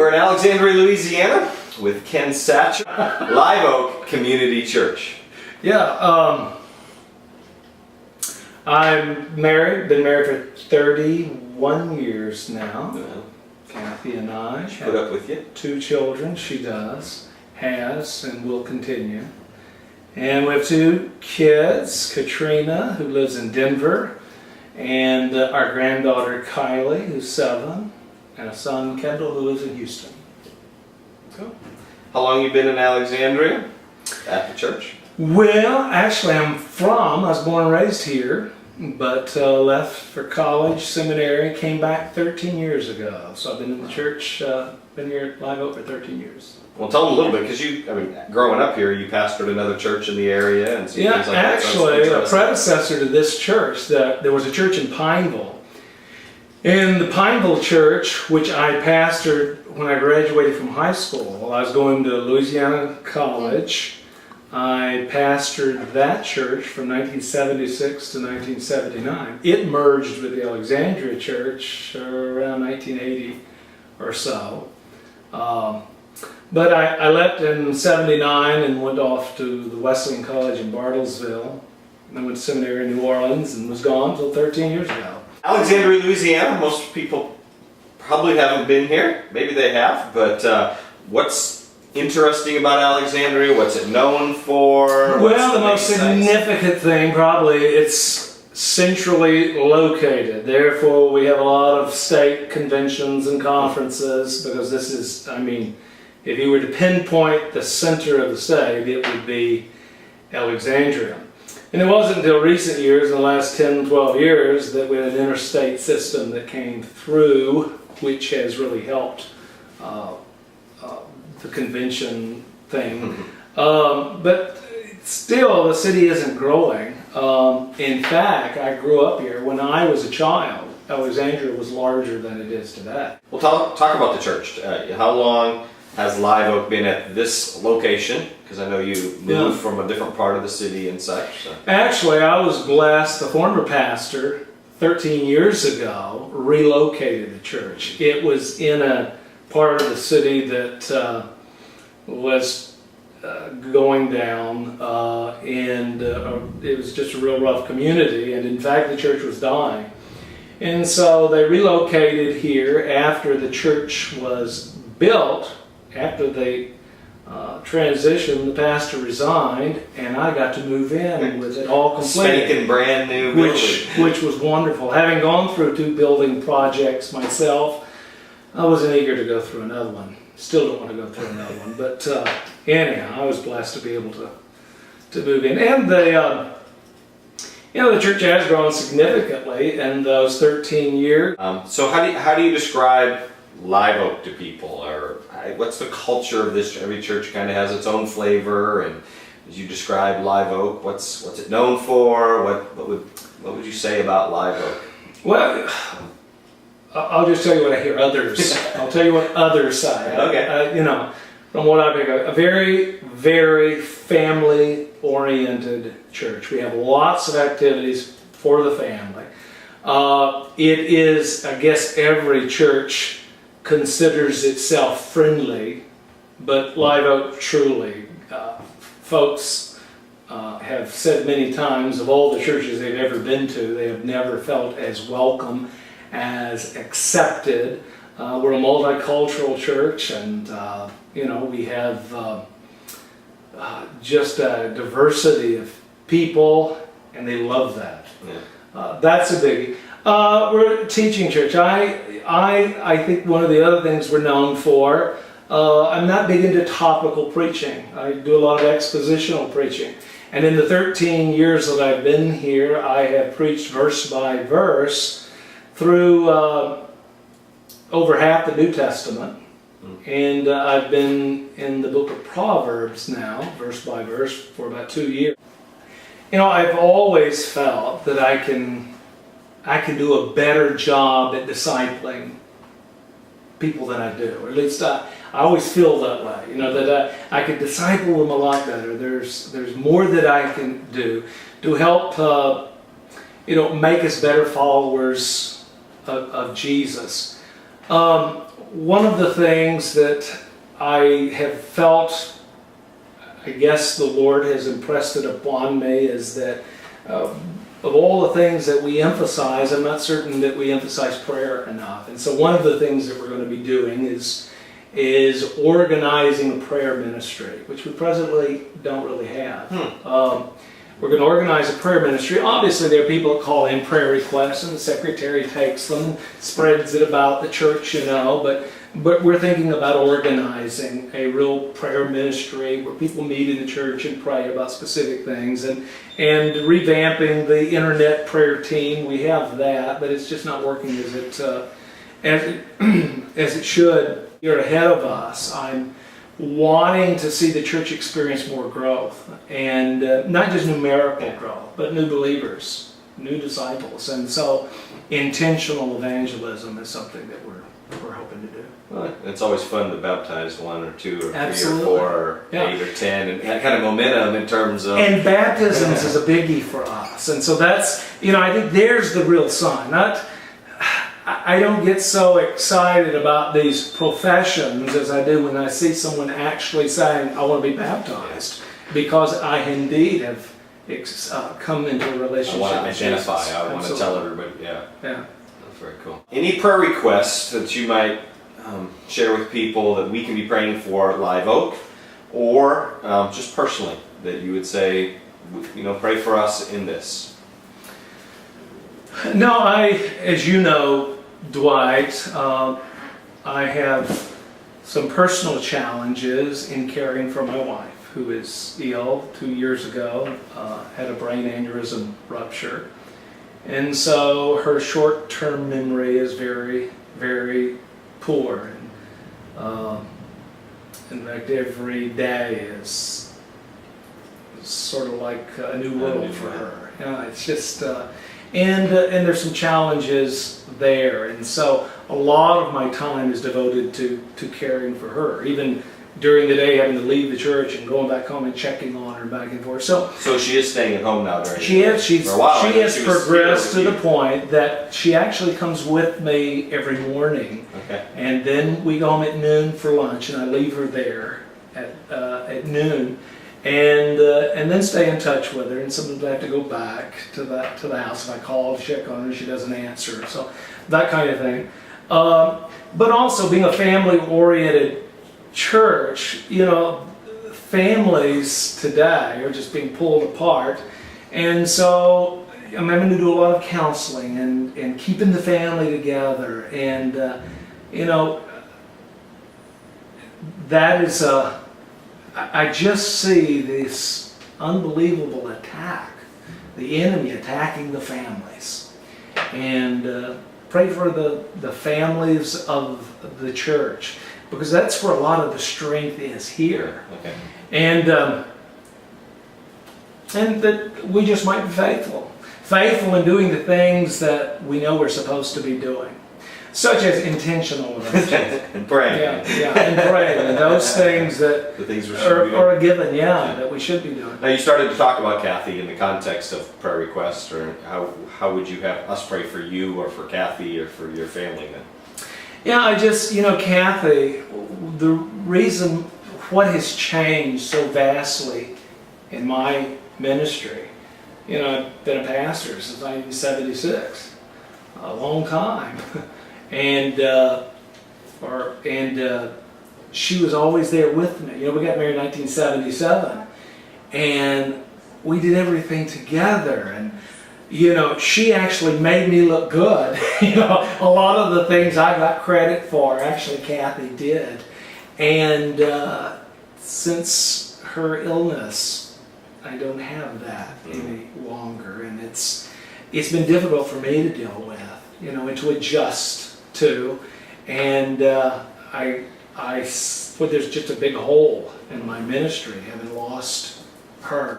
We're in Alexandria, Louisiana with Ken Satcher, Live Oak Community Church. Yeah, I'm married, been married for 31 years now. Kathy and I She put up with you? 2 children. She has, and will continue. And we have 2 kids, Katrina, who lives in Denver, and our granddaughter Kylie, who's 7, and a son, Kendall, who lives in Houston. Cool. How long you been in Alexandria at the church? Well, actually I was born and raised here, but left for college, seminary, came back 13 years ago. So I've been in the church, been here at Live Oak for 13 years. Well, tell them a little bit, because growing up here, you pastored another church in the area and some things like that. Actually, a predecessor to this church, there was a church in Pineville. In the Pineville church, which I pastored when I graduated from high school, I was going to Louisiana College. I pastored that church from 1976 to 1979. It merged with the Alexandria church around 1980 or so. But I left in 79 and went off to the Wesleyan College in Bartlesville. And I went to seminary in New Orleans and was gone until 13 years ago. Alexandria, Louisiana, most people probably haven't been here. Maybe they have, but what's interesting about Alexandria? What's it known for? Well, the most significant thing, probably, it's centrally located. Therefore, we have a lot of state conventions and conferences, because this is, if you were to pinpoint the center of the state, it would be Alexandria. And it wasn't until recent years, in the last 10, 12 years, that we had an interstate system that came through, which has really helped the convention thing. But still, the city isn't growing. In fact, I grew up here. When I was a child, Alexandria was larger than it is today. Well, talk about the church. How long has Live Oak been at this location? Because I know you moved from a different part of the city and such. So. Actually, I was blessed. The former pastor, 13 years ago, relocated the church. It was in a part of the city that was going down, and it was just a real rough community, and in fact the church was dying. And so they relocated here after the church was built. After they transitioned, the pastor resigned, and I got to move in with it all completed. Spanking brand new building. Which was wonderful. Having gone through 2 building projects myself, I wasn't eager to go through another one. Still don't want to go through another one. But anyhow, I was blessed to be able to move in. And the church has grown significantly in those 13 years. So how do you describe Live Oak to people? Or what's the culture of this? Every church kind of has its own flavor. And as you describe Live Oak, what's it known for? What would you say about Live Oak? Well, I'll just tell you what I hear others. I'll tell you what others say. Okay. From what I've been, a very, very family-oriented church. We have lots of activities for the family. It is, I guess, every church considers itself friendly, but Live Oak truly, folks have said many times, of all the churches they've ever been to, they have never felt as welcome, as accepted. We're a multicultural church, and we have just a diversity of people, and they love that. Yeah. That's a biggie. We're a teaching church. I think one of the other things we're known for, I'm not big into topical preaching. I do a lot of expositional preaching. And in the 13 years that I've been here, I have preached verse by verse through over half the New Testament. And I've been in the book of Proverbs now, verse by verse, for about 2 years. I've always felt that I can do a better job at discipling people than I do. Or at least I always feel that way. That I could disciple them a lot better. There's more that I can do to help make us better followers of Jesus. one of the things that I have felt, I guess the Lord has impressed it upon me, is that of all the things that we emphasize, I'm not certain that we emphasize prayer enough. And so one of the things that we're going to be doing is organizing a prayer ministry, which we presently don't really have. We're going to organize a prayer ministry. Obviously, there are people that call in prayer requests, and the secretary takes them, spreads it about the church, but we're thinking about organizing a real prayer ministry where people meet in the church and pray about specific things, and revamping the internet prayer team. We have that, but it's just not working as it should. You're ahead of us. I'm wanting to see the church experience more growth, and not just numerical growth, but new believers, new disciples. And so intentional evangelism is something that we're hoping to do. Well, it's always fun to baptize 1 or 2 or 3 Absolutely. or 4 or 8 or 10, and that kind of momentum in terms of... And baptisms is a biggie for us. And so that's, I think there's the real sign. I don't get so excited about these professions as I do when I see someone actually saying, I want to be baptized, because I indeed have come into a relationship. I want to with identify. Jesus. I want to tell everybody. Yeah. Yeah. That's very cool. Any prayer requests that you might share with people that we can be praying for at Live Oak, or just personally that you would say, pray for us in this? No, as you know, Dwight, I have some personal challenges in caring for my wife, who is ill 2 years ago, had a brain aneurysm rupture. And so her short-term memory is very, very poor. And, in fact, every day is sort of like a new world for her. It's just... And there's some challenges there, and so a lot of my time is devoted to caring for her, even during the day having to leave the church and going back home and checking on her back and forth. So she is staying at home now during she the day. is. She has progressed to the point that she actually comes with me every morning, and then we go home at noon for lunch, and I leave her there at noon. And then stay in touch with her, and sometimes I have to go back to the house. If I call to check on her, she doesn't answer, so that kind of thing. But also being a family-oriented church, families today are just being pulled apart, and so I'm having to do a lot of counseling and keeping the family together, and that is a... I just see this unbelievable attack, the enemy attacking the families. And pray for the families of the church, because that's where a lot of the strength is here. And that we just might be faithful in doing the things that we know we're supposed to be doing. Such as intentional evangelism. And praying. And praying. And those things that the things we should be doing. are a given, that we should be doing. Now you started to talk about Kathy in the context of prayer requests, or how would you have us pray for you or for Kathy or for your family then? Yeah, I just, Kathy, the reason, what has changed so vastly in my ministry, I've been a pastor since 1976, a long time. And she was always there with me. We got married in 1977, and we did everything together. And she actually made me look good. A lot of the things I got credit for, actually Kathy did. And since her illness, I don't have that any longer, and it's been difficult for me to deal with, and to adjust to, and there's just a big hole in my ministry having lost her.